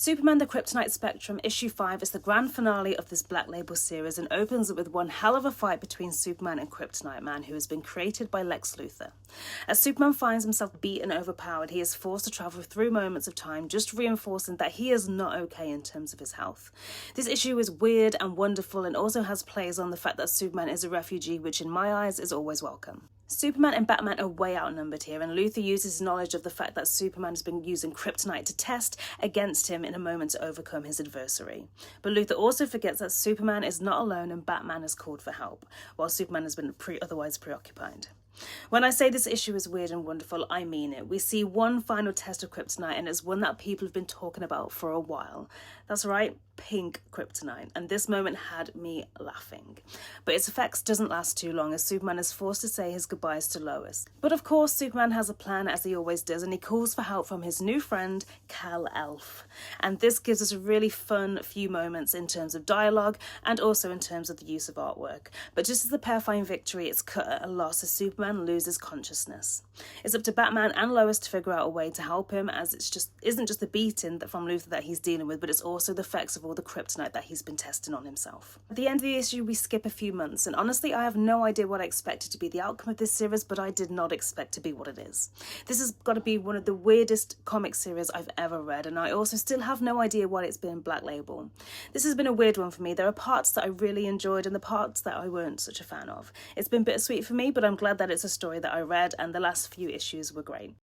Superman the Kryptonite Spectrum issue 5 is the grand finale of this Black Label series and opens up with one hell of a fight between Superman and Kryptonite Man, who has been created by Lex Luthor. As Superman finds himself beat and overpowered, he is forced to travel through moments of time, just reinforcing that he is not okay in terms of his health. This issue is weird and wonderful and also has plays on the fact that Superman is a refugee, which in my eyes is always welcome. Superman and Batman are way outnumbered here, and Luthor uses his knowledge of the fact that Superman has been using kryptonite to test against him in a moment to overcome his adversary. But Luthor also forgets that Superman is not alone and Batman has called for help, while Superman has been otherwise preoccupied. When I say this issue is weird and wonderful, I mean it. We see one final test of kryptonite, and it's one that people have been talking about for a while. That's right, pink kryptonite, and this moment had me laughing. But its effects doesn't last too long, as Superman is forced to say his goodbyes to Lois. But of course, Superman has a plan, as he always does, and he calls for help from his new friend, Kal-El. And this gives us a really fun few moments in terms of dialogue and also in terms of the use of artwork. But just as the pair find victory, it's cut at a loss as Superman loses consciousness. It's up to Batman and Lois to figure out a way to help him, as isn't just the beating from Luthor that he's dealing with, but it's also the effects of all the kryptonite that he's been testing on himself. At the end of the issue, we skip a few months, and honestly, I have no idea what I expected to be the outcome of this series, but I did not expect to be what it is. This has got to be one of the weirdest comic series I've ever read, and I also still have no idea what it's been in Black Label. This has been a weird one for me. There are parts that I really enjoyed and the parts that I weren't such a fan of. It's been bittersweet for me, but I'm glad that it's a story that I read, and the last few issues were great.